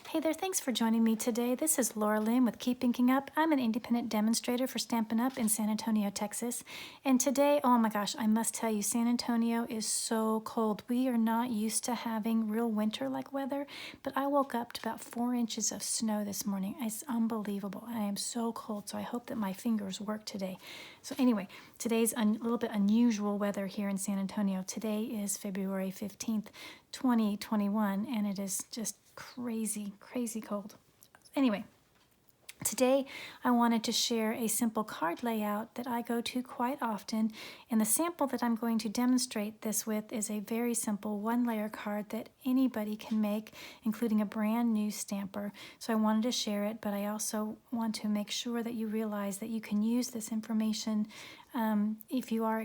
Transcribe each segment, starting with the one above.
Hey there, thanks for joining me today. This is Laura Lynn with Keep Inking Up. I'm an independent demonstrator for Stampin' Up! In San Antonio, Texas. And today, oh my gosh, I must tell you, San Antonio is so cold. We are not used to having real winter-like weather, but I woke up to about 4 inches of snow this morning. It's unbelievable. I am so cold, so I hope that my fingers work today. So anyway, today's a little bit unusual weather here in San Antonio. Today is February 15th, 2021, and it is just crazy cold. Anyway, today I wanted to share a simple card layout that I go to quite often, and the sample that I'm going to demonstrate this with is a very simple one-layer card that anybody can make, including a brand new stamper. So I wanted to share it, but I also want to make sure that you realize that you can use this information if you are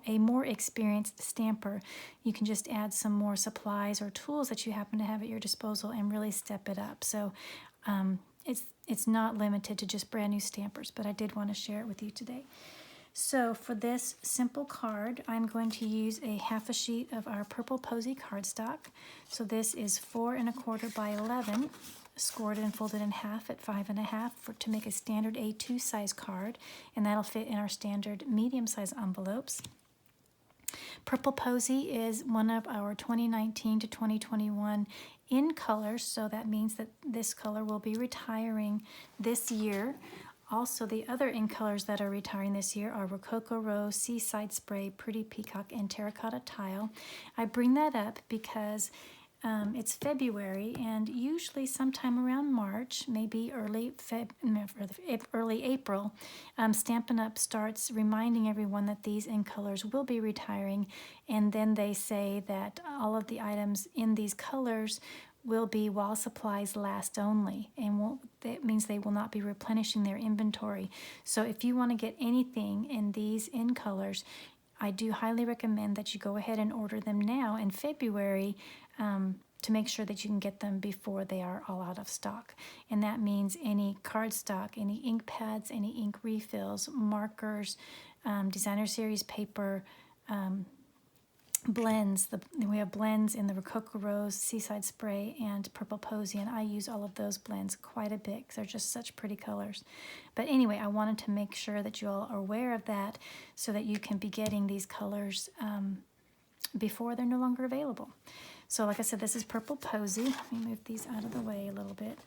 a more experienced stamper. You can just add some more supplies or tools that you happen to have at your disposal and really step it up. So it's not limited to just brand new stampers, but I did want to share it with you today. So for this simple card, I'm going to use a half a sheet of our Purple Posy cardstock. So this is 4 1/4 by 11, scored and folded in half at 5 1/2 to make a standard A2 size card, and that'll fit in our standard medium size envelopes. Purple Posy is one of our 2019 to 2021 in colors, so that means that this color will be retiring this year. Also, the other in colors that are retiring this year are Rococo Rose, Seaside Spray, Pretty Peacock, and Terracotta Tile. I bring that up because it's February, and usually sometime around March, maybe early April, Stampin' Up! Starts reminding everyone that these in colors will be retiring, and then they say that all of the items in these colors will be while supplies last only, and that means they will not be replenishing their inventory. So if you want to get anything in these in colors, I do highly recommend that you go ahead and order them now in February to make sure that you can get them before they are all out of stock. And that means any cardstock, any ink pads, any ink refills, markers, designer series paper, blends. We have blends in the Rococo Rose, Seaside Spray, and Purple Posy, and I use all of those blends quite a bit because they're just such pretty colors. But anyway, I wanted to make sure that you all are aware of that so that you can be getting these colors before they're no longer available. So like I said, this is Purple Posy. Let me move these out of the way a little bit.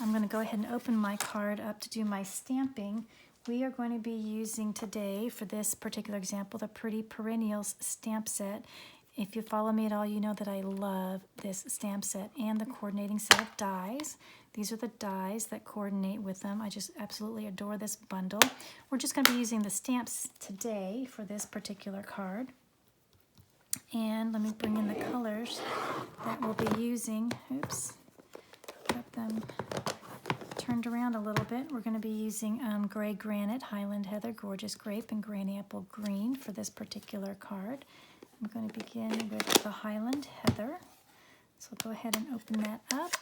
I'm going to go ahead and open my card up to do my stamping. We are going to be using today, for this particular example, the Pretty Perennials stamp set. If you follow me at all, you know that I love this stamp set and the coordinating set of dies. These are the dies that coordinate with them. I just absolutely adore this bundle. We're just going to be using the stamps today for this particular card. And let me bring in the colors that we'll be using. Oops, got them turned around a little bit. We're going to be using Gray Granite, Highland Heather, Gorgeous Grape, and Granny Apple Green for this particular card. I'm going to begin with the Highland Heather. So I'll go ahead and open that up.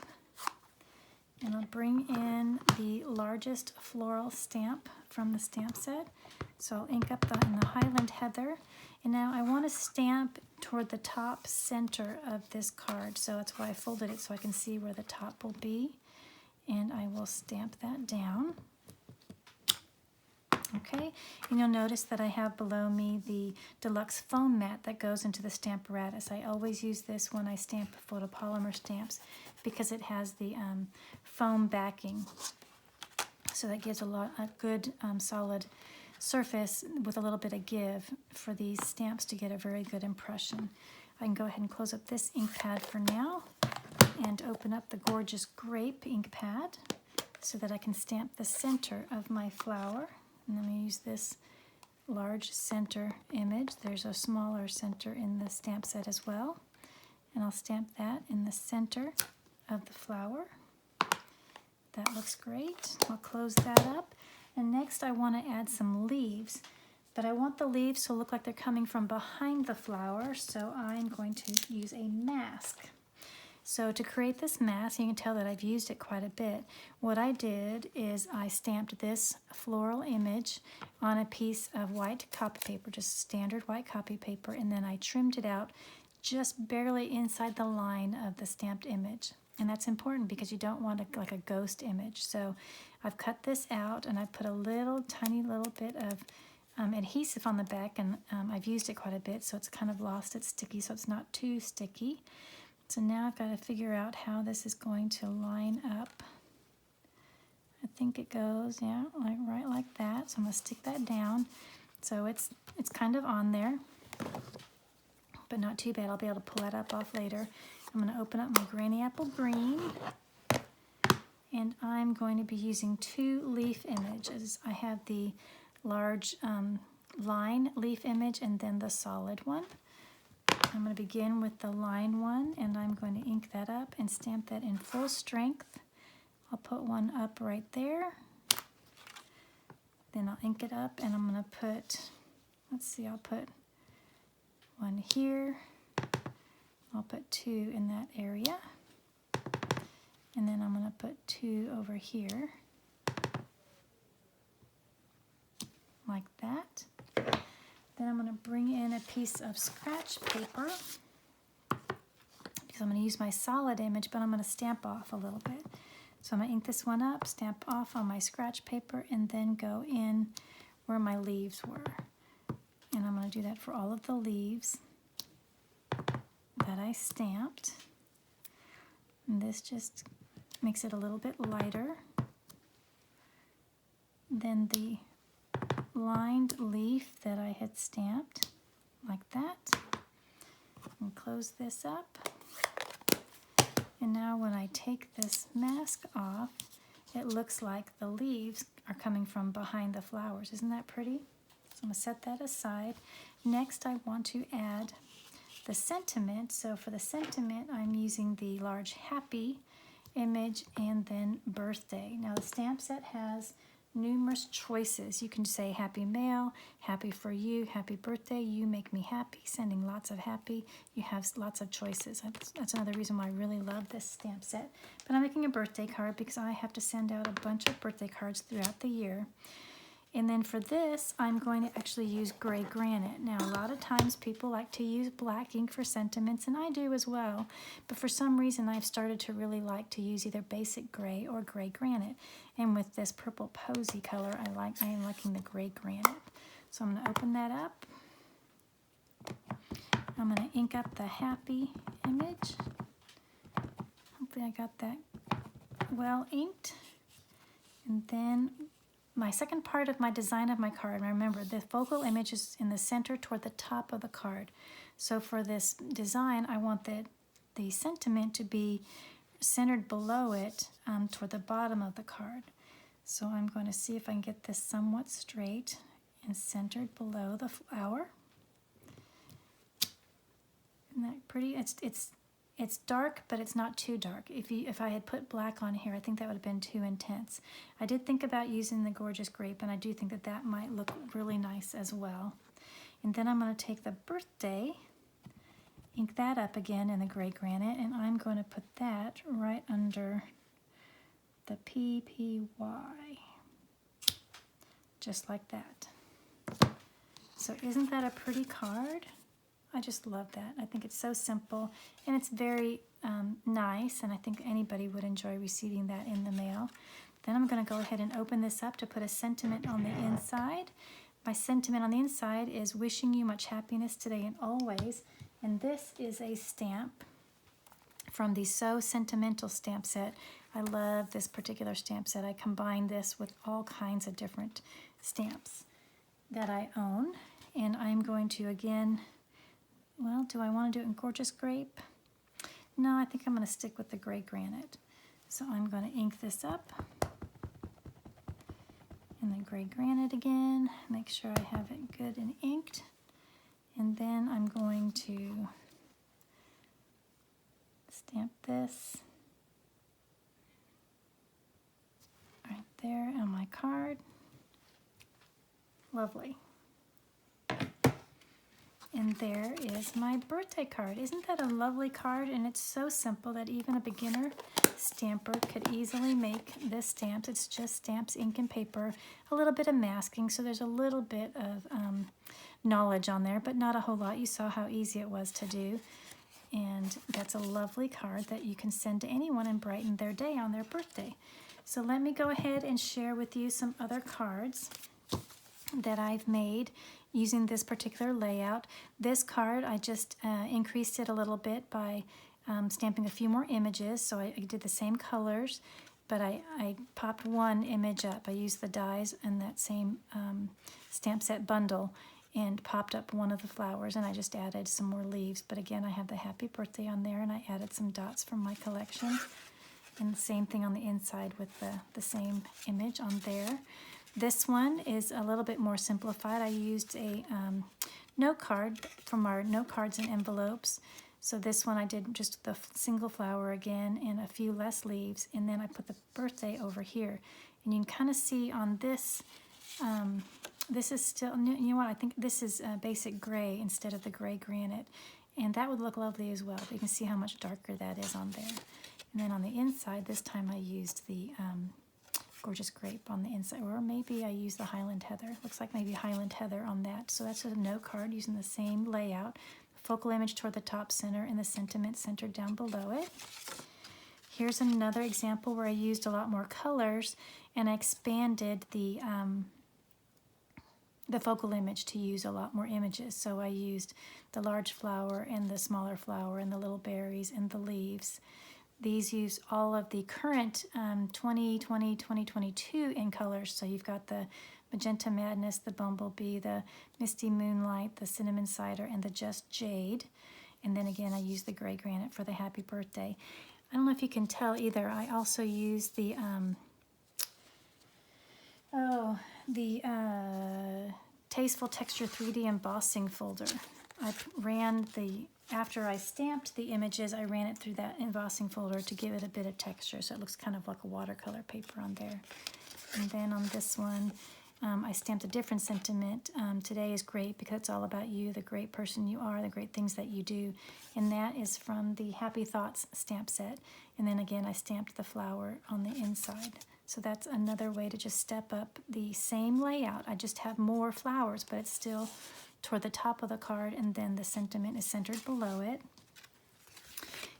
And I'll bring in the largest floral stamp from the stamp set. So I'll ink up in the Highland Heather. And now I want to stamp toward the top center of this card. So that's why I folded it so I can see where the top will be. And I will stamp that down. Okay, and you'll notice that I have below me the deluxe foam mat that goes into the Stamparatus. I always use this when I stamp photopolymer stamps because it has the foam backing. So that gives a good solid surface with a little bit of give for these stamps to get a very good impression. I can go ahead and close up this ink pad for now and open up the Gorgeous Grape ink pad so that I can stamp the center of my flower. And then we use this large center image. There's a smaller center in the stamp set as well. And I'll stamp that in the center of the flower. That looks great. I'll close that up. And next I want to add some leaves. But I want the leaves to look like they're coming from behind the flower, so I'm going to use a mask. So to create this mask, you can tell that I've used it quite a bit. What I did is I stamped this floral image on a piece of white copy paper, just standard white copy paper, and then I trimmed it out just barely inside the line of the stamped image. And that's important because you don't want like a ghost image. So I've cut this out and I put a little tiny little bit of adhesive on the back, and I've used it quite a bit, so it's kind of lost its sticky, so it's not too sticky. So now I've got to figure out how this is going to line up. I think it goes, yeah, like right like that. So I'm going to stick that down. So it's kind of on there, but not too bad. I'll be able to pull that up off later. I'm going to open up my Granny Apple Green, and I'm going to be using 2 leaf images. I have the large line leaf image and then the solid one. I'm going to begin with the line one, and I'm going to ink that up and stamp that in full strength. I'll put one up right there. Then I'll ink it up, and I'm going to put, let's see, I'll put one here. I'll put 2 in that area. And then I'm going to put 2 over here. Like that. Then I'm going to bring in a piece of scratch paper because I'm going to use my solid image, but I'm going to stamp off a little bit. So I'm going to ink this one up, stamp off on my scratch paper, and then go in where my leaves were. And I'm going to do that for all of the leaves that I stamped. And this just makes it a little bit lighter than the lined leaf that I had stamped, like that. And close this up. And now when I take this mask off, it looks like the leaves are coming from behind the flowers. Isn't that pretty? So I'm going to set that aside. Next, I want to add the sentiment. So for the sentiment, I'm using the large happy image and then birthday. Now the stamp set has numerous choices. You can say happy mail, happy for you, happy birthday, you make me happy, sending lots of happy. You have lots of choices. That's another reason why I really love this stamp set. But I'm making a birthday card because I have to send out a bunch of birthday cards throughout the year. And then for this, I'm going to actually use gray granite. Now, a lot of times people like to use black ink for sentiments, and I do as well. But for some reason, I've started to really like to use either basic gray or gray granite. And with this purple posy color, I am liking the gray granite. So I'm going to open that up. I'm going to ink up the happy image. Hopefully I got that well inked. And then my second part of my design of my card, remember the focal image is in the center toward the top of the card. So for this design, I want the sentiment to be centered below it toward the bottom of the card. So I'm going to see if I can get this somewhat straight and centered below the flower. Isn't that pretty? It's dark, but it's not too dark. If I had put black on here, I think that would have been too intense. I did think about using the Gorgeous Grape, and I do think that that might look really nice as well. And then I'm going to take the birthday, ink that up again in the gray granite, and I'm going to put that right under the PPY, just like that. So isn't that a pretty card? I just love that. I think it's so simple, and it's very nice, and I think anybody would enjoy receiving that in the mail. Then I'm going to go ahead and open this up to put a sentiment on the inside. My sentiment on the inside is wishing you much happiness today and always, and this is a stamp from the So Sentimental stamp set. I love this particular stamp set. I combine this with all kinds of different stamps that I own, and I'm going to again, well, do I want to do it in Gorgeous Grape? No, I think I'm going to stick with the gray granite. So I'm going to ink this up in the gray granite again, make sure I have it good and inked. And then I'm going to stamp this right there on my card. Lovely. And there is my birthday card. Isn't that a lovely card? And it's so simple that even a beginner stamper could easily make this stamp. It's just stamps, ink, and paper, a little bit of masking, so there's a little bit of knowledge on there, but not a whole lot. You saw how easy it was to do. And that's a lovely card that you can send to anyone and brighten their day on their birthday. So let me go ahead and share with you some other cards that I've made using this particular layout. This card, I just increased it a little bit by stamping a few more images. So I did the same colors, but I popped one image up. I used the dies in that same stamp set bundle and popped up one of the flowers, and I just added some more leaves. But again, I have the happy birthday on there, and I added some dots from my collection. And the same thing on the inside with the same image on there. This one is a little bit more simplified. I used a note card from our note cards and envelopes. So this one I did just the single flower again and a few less leaves, and then I put the birthday over here. And you can kind of see on this, this is still, you know what, I think this is basic gray instead of the gray granite. And that would look lovely as well. But you can see how much darker that is on there. And then on the inside, this time I used the Gorgeous Grape on the inside, or maybe I used the Highland Heather. Looks like maybe Highland Heather on that. So that's a note card using the same layout. Focal image toward the top center and the sentiment centered down below it. Here's another example where I used a lot more colors and I expanded the focal image to use a lot more images. So I used the large flower and the smaller flower and the little berries and the leaves. These use all of the current 2020, 2022 in colors. So you've got the Magenta Madness, the Bumblebee, the Misty Moonlight, the Cinnamon Cider, and the Just Jade. And then again, I used the Gray Granite for the Happy Birthday. I don't know if you can tell either. I also used the Tasteful Texture 3D embossing folder. I ran after I stamped the images, I ran it through that embossing folder to give it a bit of texture, so it looks kind of like a watercolor paper on there. And then on this one, I stamped a different sentiment. Today is great because it's all about you, the great person you are, the great things that you do. And that is from the Happy Thoughts stamp set. And then again, I stamped the flower on the inside. So that's another way to just step up the same layout. I just have more flowers, but it's still toward the top of the card, and then the sentiment is centered below it.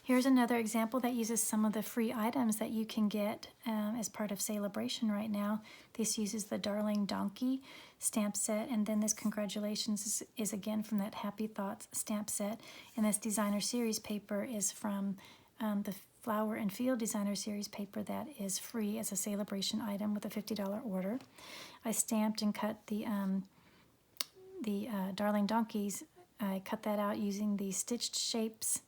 Here's another example that uses some of the free items that you can get as part of Celebration right now. This uses the Darling Donkey stamp set, and then this Congratulations is again from that Happy Thoughts stamp set, and this Designer Series paper is from the Flower and Field Designer Series paper that is free as a Celebration item with a $50 order. I stamped and cut the Darling Donkeys. I cut that out using the Stitched Shapes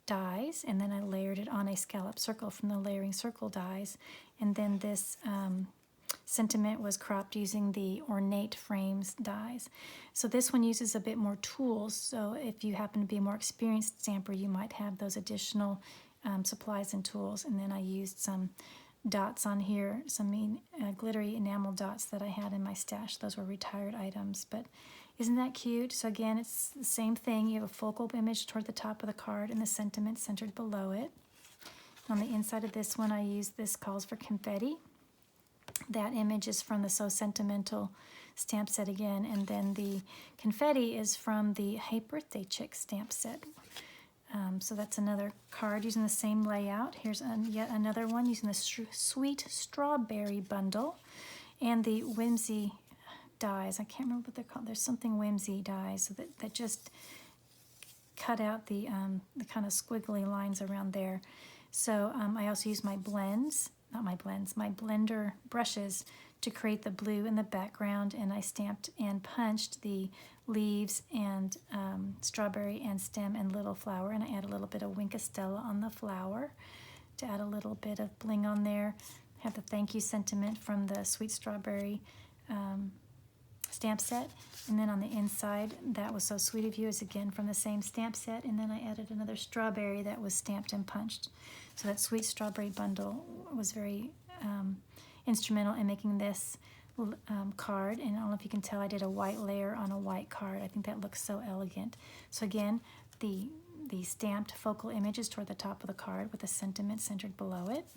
dies, and then I layered it on a scallop circle from the Layering Circle dies. And then this sentiment was cropped using the Ornate Frames dies. So this one uses a bit more tools, so if you happen to be a more experienced stamper, you might have those additional supplies and tools. And then I used some dots on here, some glittery enamel dots that I had in my stash. Those were retired items, but isn't that cute? So again, it's the same thing. You have a focal image toward the top of the card and the sentiment centered below it. On the inside of this one, I used this Calls for Confetti. That image is from the So Sentimental stamp set again, and then the confetti is from the Hey Birthday Chick stamp set. So that's another card using the same layout. Here's yet another one using the Sweet Strawberry bundle and the Whimsy dies. I can't remember what they're called. There's something Whimsy dies, so that just cut out the kind of squiggly lines around there. So I also used my blends, my blender brushes to create the blue in the background, and I stamped and punched the leaves and strawberry and stem and little flower, and I add a little bit of Winkastella on the flower to add a little bit of bling on there. I have the thank you sentiment from the Sweet Strawberry stamp set, and then on the inside, That Was So Sweet of You is again from the same stamp set, and then I added another strawberry that was stamped and punched. So that Sweet Strawberry bundle was very instrumental in making this card, and I don't know if you can tell, I did a white layer on a white card. I think that looks so elegant. So again, the stamped focal image is toward the top of the card with a sentiment centered below it.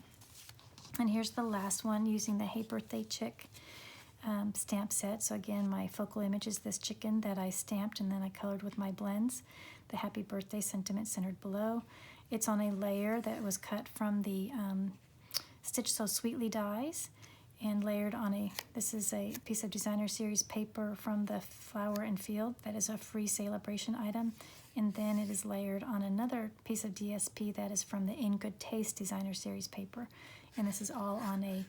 And here's the last one using the Hey Birthday Chick stamp set. So again, my focal image is this chicken that I stamped and then I colored with my blends. The happy birthday sentiment centered below. It's on a layer that was cut from the Stitch So Sweetly dies and layered on this is a piece of designer series paper from the Flower and Field. That is a free celebration item. And then it is layered on another piece of DSP that is from the In Good Taste designer series paper. And this is all on a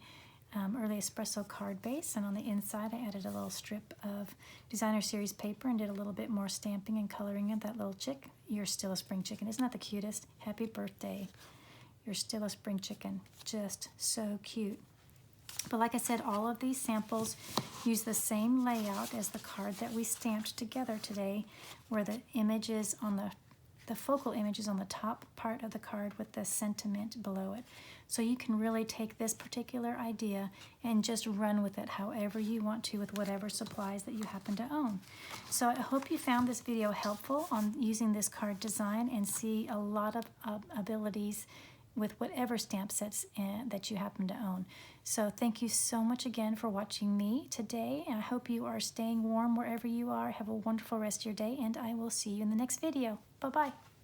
early espresso card base. And on the inside, I added a little strip of designer series paper and did a little bit more stamping and coloring of that little chick. You're still a spring chicken. Isn't that the cutest? Happy birthday. You're still a spring chicken. Just so cute. But like I said, all of these samples use the same layout as the card that we stamped together today, where the images on the focal image is on the top part of the card with the sentiment below it. So you can really take this particular idea and just run with it however you want to with whatever supplies that you happen to own. So I hope you found this video helpful on using this card design and see a lot of abilities with whatever stamp sets that you happen to own. So thank you so much again for watching me today. I hope you are staying warm wherever you are. Have a wonderful rest of your day, and I will see you in the next video. Bye-bye.